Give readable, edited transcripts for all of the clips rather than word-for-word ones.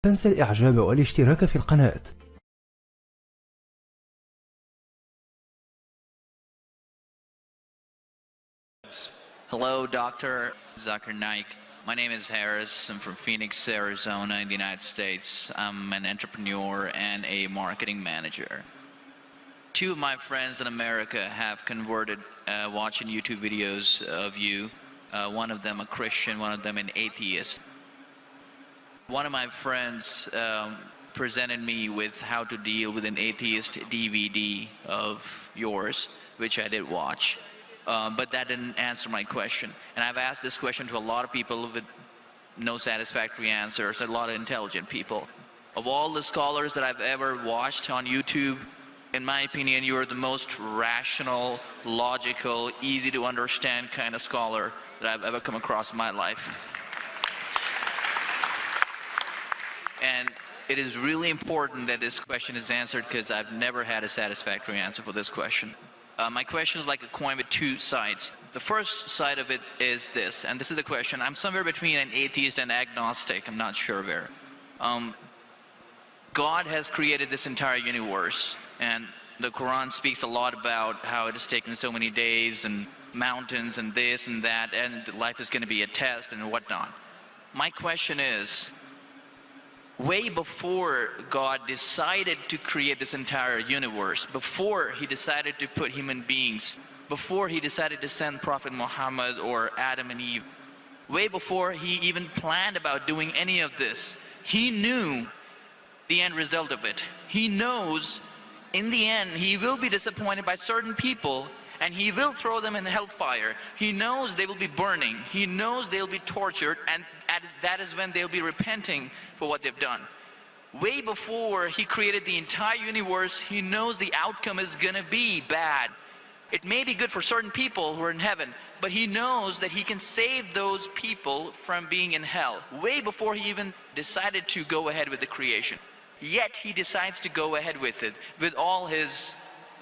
تنسى الإعجاب والاشتراك في القناة. Hello, Dr. Zakir Naik. My name is Harris. I'm from Phoenix, Arizona, in the United States. I'm an entrepreneur and a marketing manager. Two of my friends in America have converted watching YouTube videos of you. One of them a Christian, one of them an atheist. One of my friends presented me with how to deal with an atheist DVD of yours, which I did watch. But that didn't answer my question. And I've asked this question to a lot of people with no satisfactory answers, a lot of intelligent people. Of all the scholars that I've ever watched on YouTube, in my opinion, you are the most rational, logical, easy to understand kind of scholar that I've ever come across in my life. And it is really important that this question is answered because I've never had a satisfactory answer for this question. My question is like a coin with two sides. The first side of it is this, and this is the question. I'm somewhere between an atheist and agnostic. I'm not sure where. God has created this entire universe, and the Quran speaks a lot about how it has taken so many days and mountains and this and that, and life is going to be a test and whatnot. My question is, way before God decided to create this entire universe, before he decided to put human beings, before he decided to send Prophet Muhammad or Adam and Eve, way before he even planned about doing any of this, he knew the end result of it. He knows in the end he will be disappointed by certain people and he will throw them in hellfire. He knows they will be burning. He knows they'll be tortured, and that is when they'll be repenting for what they've done. Way before he created the entire universe, he knows the outcome is gonna be bad. It may be good for certain people who are in heaven, but he knows that he can save those people from being in hell, way before he even decided to go ahead with the creation. Yet he decides to go ahead with it, with all his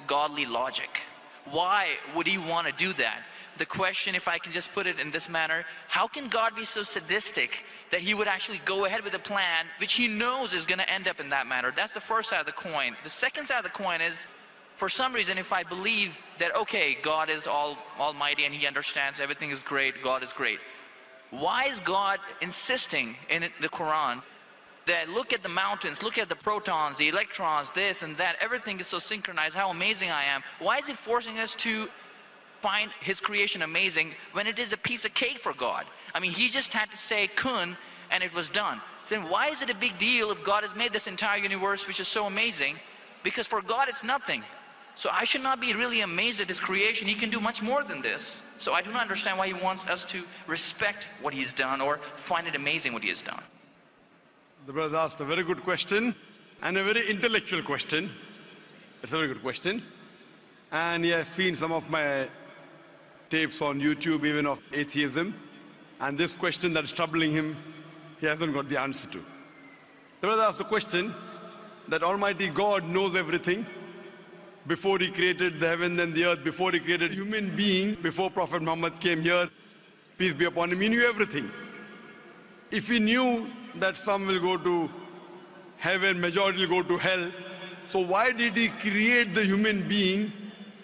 godly logic. Why would he want to do that? The question, if I can just put it in this manner, how can God be so sadistic that he would actually go ahead with a plan which he knows is going to end up in that manner? That's the first side of the coin. The second side of the coin is, for some reason, if I believe that, okay, God is almighty and he understands everything is great, God is great, why is God insisting in the Quran that look at the mountains, look at the protons, the electrons, this and that, everything is so synchronized, how amazing I am? Why is he forcing us to find his creation amazing when it is a piece of cake for God? I mean, he just had to say kun and it was done. Then why is it a big deal if God has made this entire universe which is so amazing? Because for God it's nothing. So I should not be really amazed at his creation. He can do much more than this. So I do not understand why he wants us to respect what he's done or find it amazing what he has done. The brother asked a very good question and a very intellectual question. It's a very good question. And he has seen some of my tapes on YouTube, even of atheism. And this question that is troubling him, he hasn't got the answer to. The brother asked the question that Almighty God knows everything. Before he created the heaven and the earth, before he created human being, before Prophet Muhammad came here, peace be upon him, he knew everything. If he knew that some will go to heaven, majority will go to hell, so why did he create the human being?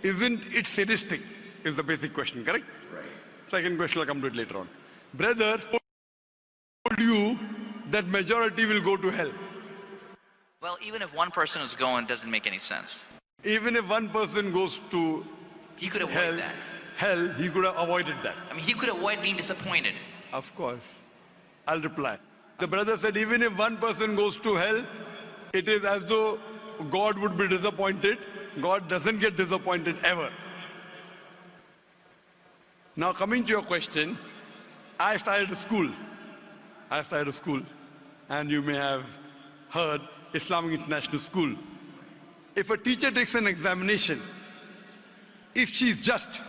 Isn't it sadistic? Is the basic question, correct? Right. Second question, I'll come to it later on. Brother told you that majority will go to hell. Well, even if one person is going, it doesn't make any sense. Even if one person goes to He could avoid that. hell, he could have avoided that. I mean, he could avoid being disappointed. Of course. I'll reply. The brother said, even if one person goes to hell, it is as though God would be disappointed. God doesn't get disappointed ever. Now coming to your question, I started a school. And you may have heard Islamic International School. If a teacher takes an examination, if she is just,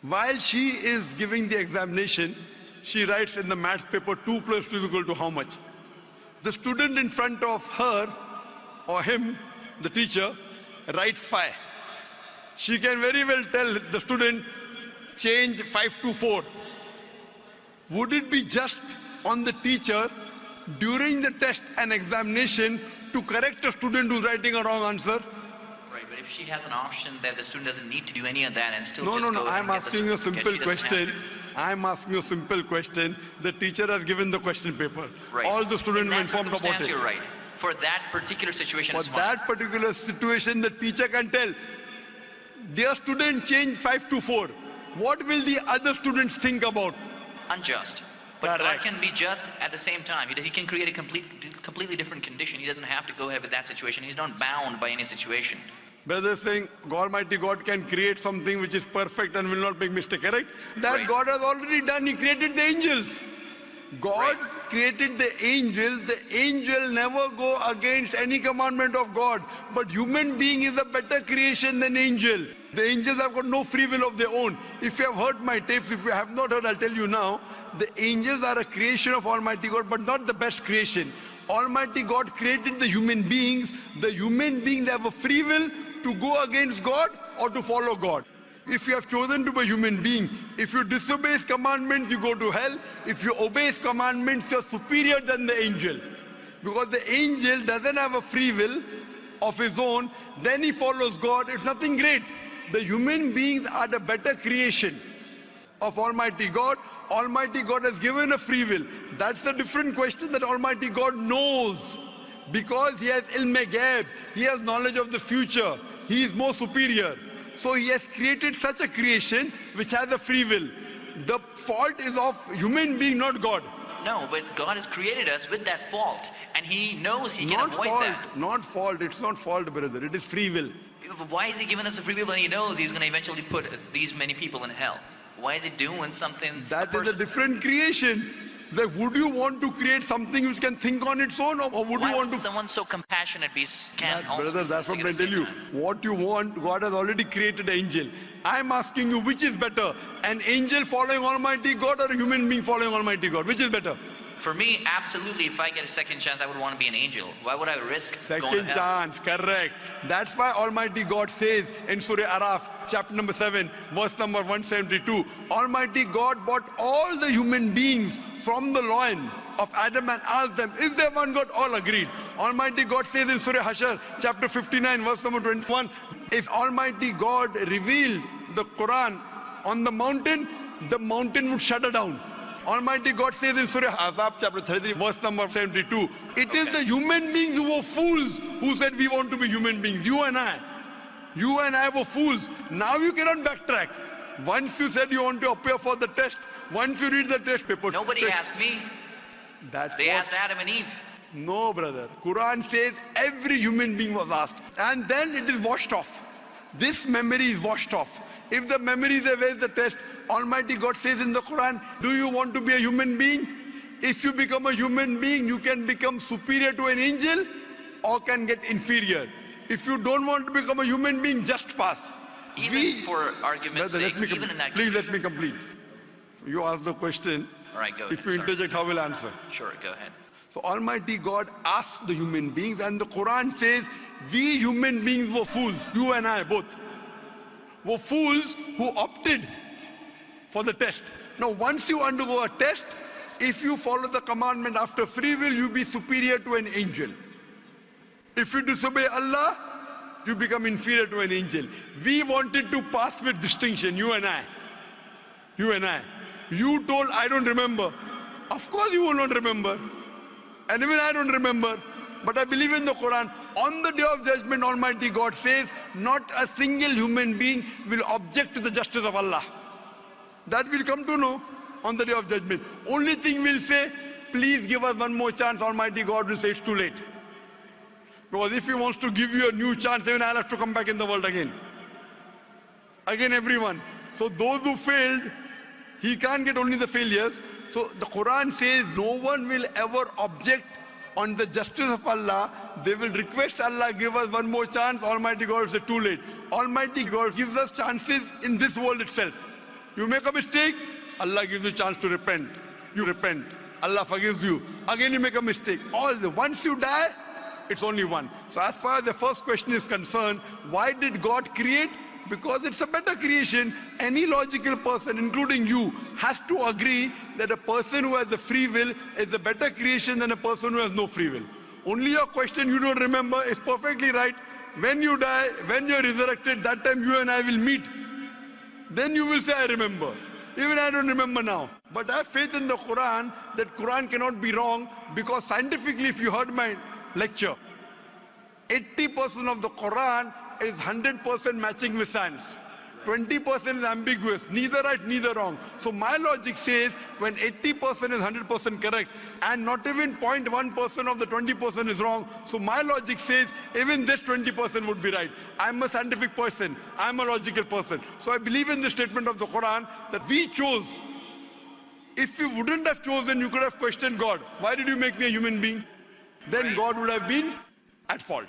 while she is giving the examination, she writes in the maths paper 2 plus 2 is equal to how much? The student in front of her or him, the teacher, writes 5. She can very well tell the student, change 5 to 4. Would it be just on the teacher during the test and examination to correct a student who's writing a wrong answer? Right, but if she has an option that the student doesn't need to do any of that and still No, just no, go no. ahead I'm and get the asking you a certificate, simple she doesn't have question. I'm asking you a simple question. The teacher has given the question paper. to. Right. All the students In were that informed about circumstance, it. You're right. For that particular situation, For it's fine. that particular situation, the teacher can tell, dear student, change 5 to 4. What will the other students think about? Unjust. But God Correct. can be just at the same time. He can create a completely different condition. He doesn't have to go ahead with that situation. He's not bound by any situation. Brother is saying Almighty God can create something which is perfect and will not make mistake, correct? That Right. God has already done. He created the angels. God Right. created the angels. The angel never go against any commandment of God. But human being is a better creation than angel. The angels have got no free will of their own. If you have heard my tapes, if you have not heard, I'll tell you now. The angels are a creation of Almighty God, but not the best creation. Almighty God created the human beings. The human beings have a free will to go against God or to follow God. If you have chosen to be a human being, if you disobey His commandments, you go to hell. If you obey His commandments, you're superior than the angel. Because the angel doesn't have a free will of his own, then he follows God. It's nothing great. The human beings are the better creation of Almighty God. Almighty God has given a free will. That's a different question that Almighty God knows. Because He has ilm-e-ghaib, He has knowledge of the future. He is more superior. So He has created such a creation which has a free will. The fault is of human being, not God. No, but God has created us with that fault. And He knows He can Not avoid fault, that. not fault. It's not fault, brother. It is free will. Why is He giving us a free will when He knows He's going to eventually put these many people in hell? Why is He doing something? That is a different creation. Like, would you want to create something which can think on its own, or would Why you want would to? someone so compassionate can also Brother, be that's what something I at the tell same you. time? What you want, God has already created an angel. I'm asking you, which is better? An angel following Almighty God or a human being following Almighty God? Which is better? For me, absolutely, if I get a second chance, I would want to be an angel. Why would I risk going to Second hell? chance, correct. That's why Almighty God says in Surah Araf, chapter number 7, verse number 172, Almighty God brought all the human beings from the loin of Adam and asked them, is there one God? All agreed. Almighty God says in Surah Hashar, chapter 59, verse number 21, if Almighty God revealed the Quran on the mountain would shudder down. Almighty God says in Surah Azab chapter 33 verse number 72, it is the human beings who were fools who said we want to be human beings. You and I were fools. Now you cannot backtrack. Once you said you want to appear for the test, once you read the test paper. Nobody asked me. They asked Adam and Eve. No, brother. Quran says every human being was asked. And then it is washed off. This memory is washed off. If the memory is there, where is the test? Almighty God says in the Quran, do you want to be a human being? If you become a human being, you can become superior to an angel or can get inferior. If you don't want to become a human being, just pass. Even for argument's Brother, sake, even in that please let condition. me complete. You ask the question. All right, go ahead. If you sorry. interject, how will I answer? Sure, go ahead. So Almighty God asked the human beings, and the Quran says, we human beings were fools, you and I both, were fools who opted for the test. Now once you undergo a test, if you follow the commandment after free will, you be superior to an angel. If you disobey Allah, you become inferior to an angel. We wanted to pass with distinction, you and I. You and I. You told, I don't remember. Of course you will not remember. And even I don't remember. But I believe in the Quran. On the day of judgment, Almighty God says, not a single human being will object to the justice of Allah. That will come to know on the day of judgment. Only thing we'll say, please give us one more chance. Almighty God will say it's too late. Because if He wants to give you a new chance, even I'll have to come back in the world again. Again, everyone. So those who failed, He can't get only the failures. So the Quran says no one will ever object on the justice of Allah. They will request Allah, give us one more chance. Almighty God will say too late. Almighty God gives us chances in this world itself. You make a mistake, Allah gives you a chance to repent. You repent. Allah forgives you. Again you make a mistake. Once you die, it's only one. So as far as the first question is concerned, why did God create? Because it's a better creation. Any logical person, including you, has to agree that a person who has a free will is a better creation than a person who has no free will. Only your question you don't remember is perfectly right. When you die, when you're resurrected, that time you and I will meet. Then you will say, I remember. Even I don't remember now. But I have faith in the Quran that Quran cannot be wrong, because scientifically, if you heard my lecture, 80% of the Quran is 100% matching with science. 20% is ambiguous, neither right, neither wrong. So my logic says when 80% is 100% correct and not even 0.1% of the 20% is wrong, so my logic says even this 20% would be right. I'm a scientific person, I'm a logical person. So I believe in the statement of the Quran that we chose. If you wouldn't have chosen, you could have questioned God. Why did you make me a human being? Then God would have been at fault.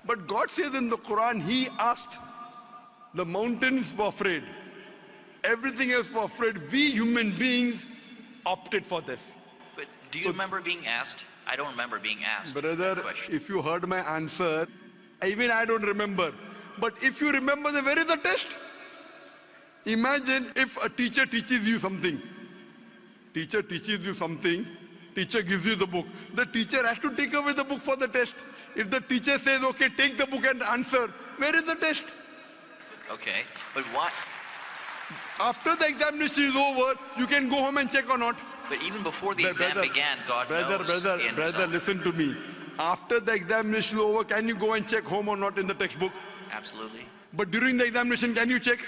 But God says in the Quran, He asked. The mountains were afraid. Everything else was afraid. We human beings opted for this. But do you remember being asked? I don't remember being asked. Brother, if you heard my answer, even I don't remember. But if you remember, then where is the test? Imagine if a teacher teaches you something. Teacher teaches you something. Teacher gives you the book. The teacher has to take away the book for the test. If the teacher says, okay, take the book and answer, where is the test? Okay, but why? After the examination is over, you can go home and check or not. But even before the exam began, God knows the end Brother, result. listen to me. After the examination is over, can you go and check home or not in the textbook? Absolutely. But during the examination, can you check?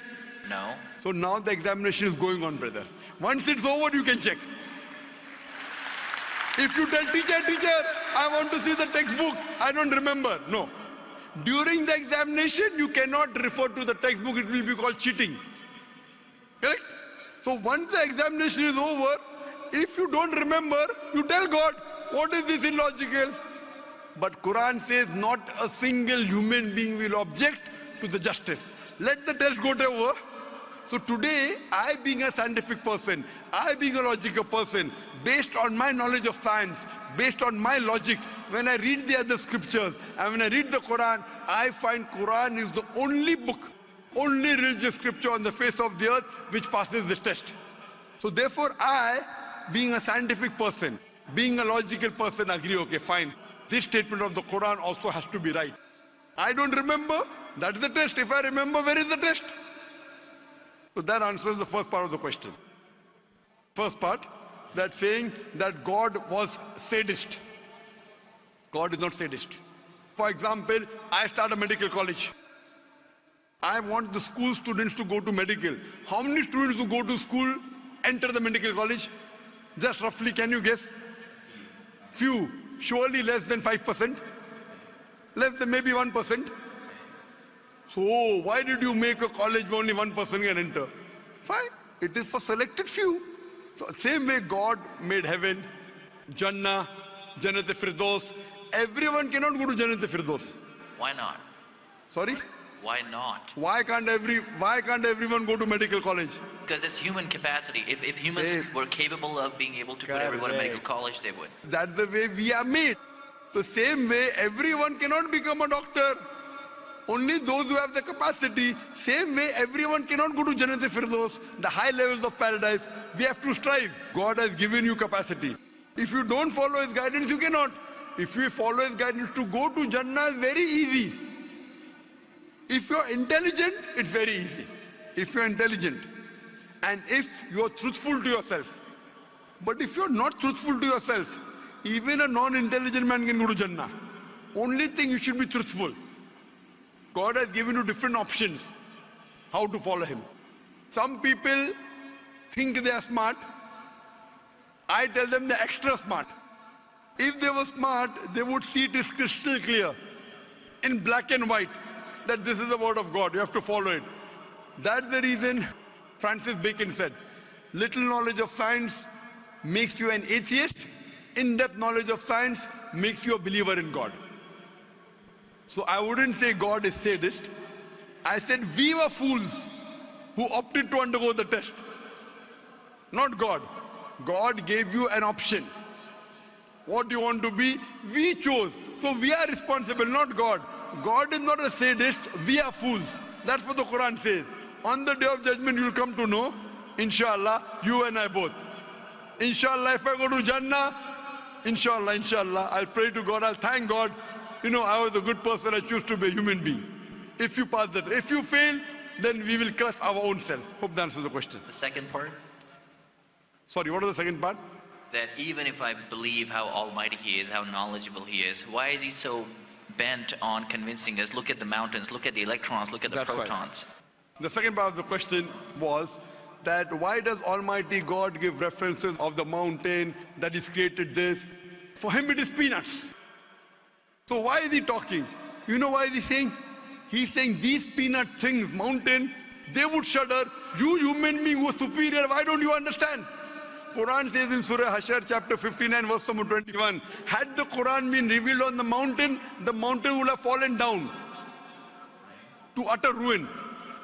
No. So now the examination is going on, brother. Once it's over, you can check. If you tell teacher, I want to see the textbook, I don't remember. No. During the examination, you cannot refer to the textbook. It will be called cheating. Correct? So once the examination is over, if you don't remember, you tell God, what is this illogical? But Quran says not a single human being will object to the justice. Let the test go over. So today, I being a scientific person, I being a logical person, based on my knowledge of science, based on my logic, when I read the other scriptures and when I read the Quran, I find Quran is the only book, only religious scripture on the face of the earth which passes this test. So therefore I, being a scientific person, being a logical person, agree, okay, fine. This statement of the Quran also has to be right. I don't remember, that is the test. If I remember, where is the test? So that answers the first part of the question. First part, that saying that God was sadist. God is not sadist. For example, I start a medical college. I want the school students to go to medical. How many students who go to school enter the medical college? Just roughly, can you guess? Few. Surely less than 5%. Less than maybe 1%. So why did you make a college where only 1% can enter? Fine. It is for selected few. So same way God made heaven, Jannah, Jannat-e-Firdaus. Everyone cannot go to Jannat-e-Firdaus. Why not? Sorry? Why not? Why can't everyone go to medical college? Because it's human capacity. If humans were capable of being able to put everyone in medical college, they would. That's the way we are made. The same way everyone cannot become a doctor. Only those who have the capacity. Same way everyone cannot go to Jannat-e-Firdaus, the high levels of paradise. We have to strive. God has given you capacity. If you don't follow His guidance, you cannot. If you follow His guidance, to go to Jannah is very easy. If you're intelligent, it's very easy. If you're intelligent and if you're truthful to yourself. But if you're not truthful to yourself, even a non-intelligent man can go to Jannah. Only thing, you should be truthful. God has given you different options how to follow Him. Some people think they are smart. I tell them they're extra smart. If they were smart, they would see it is crystal clear, in black and white, that this is the word of God. You have to follow it. That's the reason Francis Bacon said, little knowledge of science makes you an atheist. In-depth knowledge of science makes you a believer in God. So I wouldn't say God is sadist. I said we were fools who opted to undergo the test. Not God. God gave you an option. What do you want to be? We chose. So we are responsible, not God. God is not a sadist. We are fools. That's what the Quran says. On the day of judgment, you'll come to know, inshallah, you and I both. Inshallah, if I go to Jannah, inshallah, I'll pray to God, I'll thank God. You know, I was a good person, I choose to be a human being. If you pass that, if you fail, then we will curse our own self. Hope that answers the question. The second part? Sorry, what was the second part? That even if I believe how almighty he is, how knowledgeable he is, why is he so bent on convincing us, look at the mountains, look at the electrons, look at the That's right. protons? The second part of the question was that why does Almighty God give references of the mountain that He's created this? For Him it is peanuts. So why is He talking? You know why is He saying? He's saying these peanut things, mountain, they would shudder. You human being who are superior, why don't you understand? Quran says in Surah Hashar chapter 59 verse number 21, had the Quran been revealed on the mountain would have fallen down to utter ruin.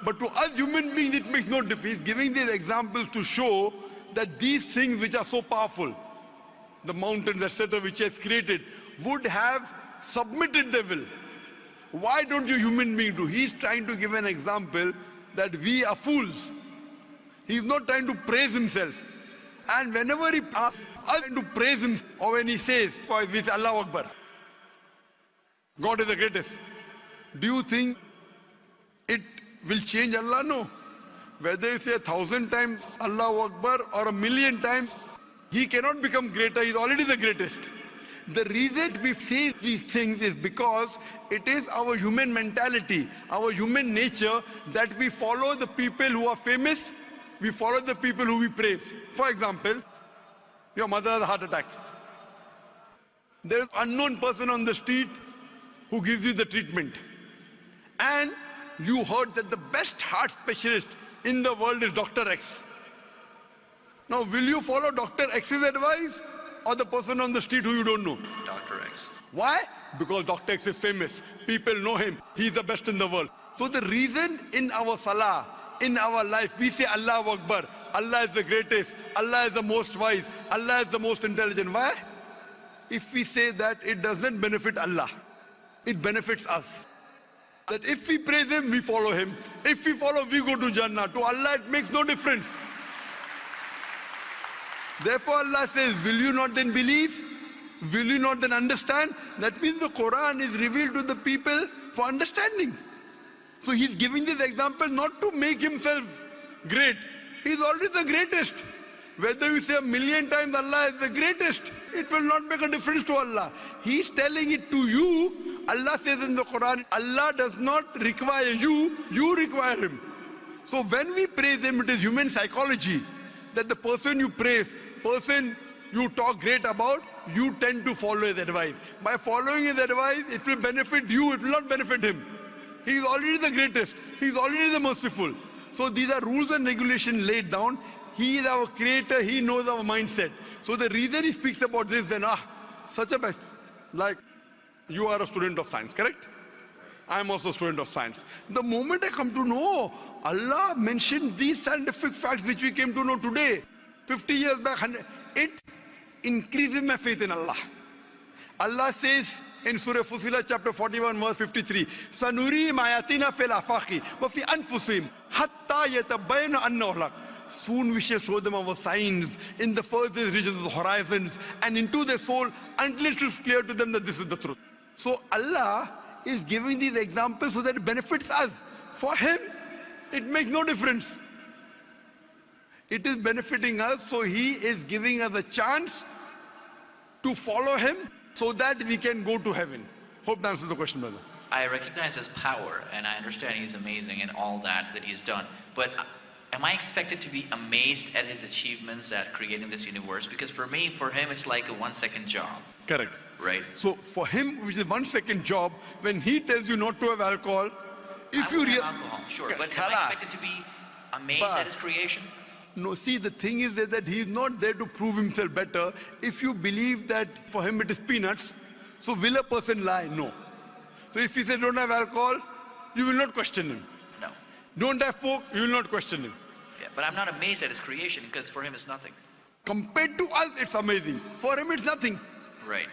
But to us human beings it makes no difference. He's giving these examples to show that these things which are so powerful, the mountains etc. which He has created, would have submitted their will. Why don't you human beings do? He's trying to give an example that we are fools. He's not trying to praise Himself. And whenever He asks us to praise Him, or when He says, for we say Allahu Akbar, God is the greatest, do you think it will change Allah? No. Whether you say 1,000 times Allahu Akbar or 1,000,000 times, He cannot become greater. He's already the greatest. The reason we say these things is because it is our human mentality, our human nature, that we follow the people who are famous, we follow the people who we praise. For example, your mother has a heart attack. There is an unknown person on the street who gives you the treatment. And you heard that the best heart specialist in the world is Dr. X. Now, will you follow Dr. X's advice or the person on the street who you don't know? Dr. X. Why? Because Dr. X is famous. People know him. He's the best in the world. So the reason in our salah, in our life, we say Allahu Akbar, Allah is the greatest, Allah is the most wise, Allah is the most intelligent. Why? If we say that, it does not benefit Allah. It benefits us. That if we praise Him, we follow Him. If we follow, we go to Jannah. To Allah, it makes no difference. Therefore, Allah says, will you not then believe? Will you not then understand? That means the Quran is revealed to the people for understanding. So He's giving this example not to make Himself great. He's already the greatest. Whether you say 1,000,000 times Allah is the greatest, it will not make a difference to Allah. He's telling it to you. Allah says in the Quran, Allah does not require you, you require Him. So when we praise Him, it is human psychology that the person you praise, person you talk great about, you tend to follow his advice. By following his advice, it will benefit you, it will not benefit him. He is already the greatest. He is already the merciful. So these are rules and regulations laid down. He is our creator. He knows our mindset. So the reason he speaks about this, then, such a best, like you are a student of science, correct? I am also a student of science. The moment I come to know, Allah mentioned these scientific facts which we came to know today, 50 years back, it increases my faith in Allah. Allah says in Surah Fussilat chapter 41 verse 53, Sanuri mayatina fil afaqi wa fi anfusihim hatta yatabayyana annahu al-haq. Soon we shall show them our signs in the furthest regions of the horizons and into their soul until it is clear to them that this is the truth. So Allah is giving these examples so that it benefits us. For Him, it makes no difference. It is benefiting us, so He is giving us a chance to follow Him so that we can go to heaven. Hope that answers the question, brother. I recognize His power, and I understand He's amazing and all that He's done. But am I expected to be amazed at His achievements at creating this universe? Because for me, for Him, it's like a 1-second job. Correct. Right? So for Him, which is 1-second job, when He tells you not to have alcohol, if you have alcohol, sure, but am I expected to be amazed at His creation? No, see, the thing is that He is not there to prove Himself better. If you believe that for Him it is peanuts, so will a person lie? No. So if He says don't have alcohol, you will not question Him. No. Don't have pork, you will not question Him. Yeah, but I'm not amazed at His creation because for Him it's nothing. Compared to us, it's amazing. For Him, it's nothing. Right.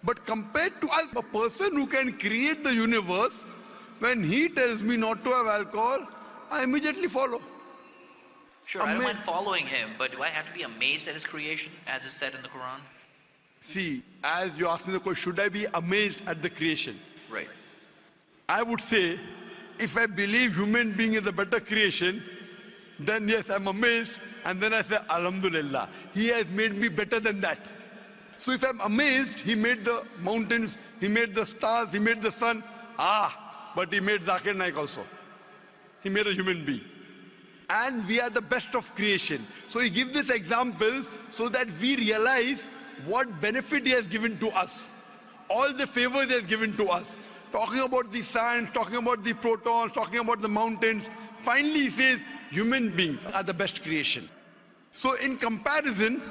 But compared to us, a person who can create the universe, When he tells me not to have alcohol, I immediately follow. Sure, I don't mind following him, but do I have to be amazed at his creation, as is said in the Quran? See, as you asked me the question, should I be amazed at the creation? Right. I would say, if I believe human being is a better creation, then yes, I'm amazed, and then I say, Alhamdulillah, he has made me better than that. So if I'm amazed, he made the mountains, he made the stars, he made the sun, but he made Zakir Naik also. He made a human being. And we are the best of creation. So he gives these examples so that we realize what benefit he has given to us. All the favors he has given to us. Talking about the science, talking about the protons, talking about the mountains. Finally he says, human beings are the best creation. So in comparison,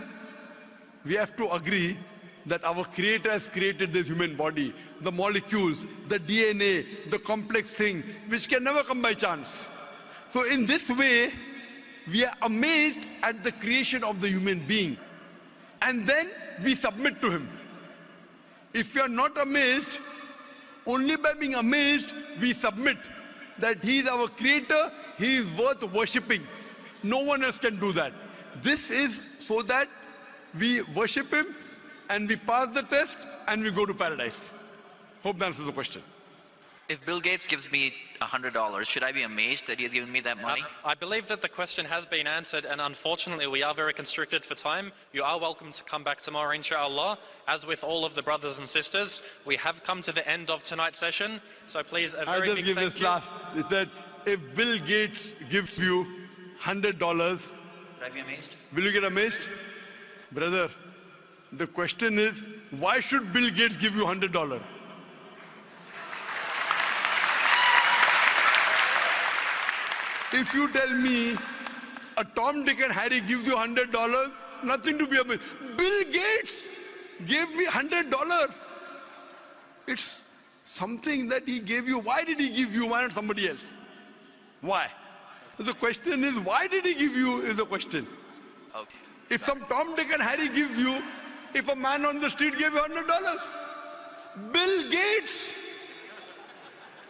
we have to agree that our Creator has created this human body, the molecules, the DNA, the complex thing, which can never come by chance. So in this way, we are amazed at the creation of the human being. And then we submit to him. If you are not amazed, only by being amazed, we submit that he is our creator, he is worth worshipping. No one else can do that. This is so that we worship him and we pass the test and we go to paradise. Hope that answers the question. If Bill Gates gives me $100, should I be amazed that he has given me that money? I believe that the question has been answered, and unfortunately we are very constricted for time. You are welcome to come back tomorrow, inshallah. As with all of the brothers and sisters, we have come to the end of tonight's session, so please a very big thank you. This last. It said, if Bill Gates gives you $100, Would I be amazed? will you get amazed? Brother, the question is, why should Bill Gates give you $100? If you tell me a Tom, Dick and Harry gives you $100, nothing to be amazed. Bill Gates gave me $100. It's something that he gave you. Why did he give you? Why not somebody else? Why? The question is, why did he give you is the question. Okay. If some Tom, Dick and Harry gives you, if a man on the street gave you $100, Bill Gates.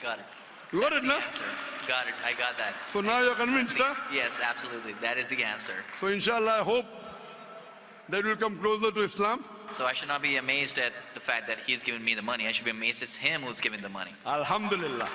Got it. You got it, no? Answer. Got it. I got that. So now you're convinced, huh? Yes, absolutely. That is the answer. So inshallah, I hope that we'll come closer to Islam. So I should not be amazed at the fact that he's given me the money. I should be amazed it's him who's giving the money. Alhamdulillah.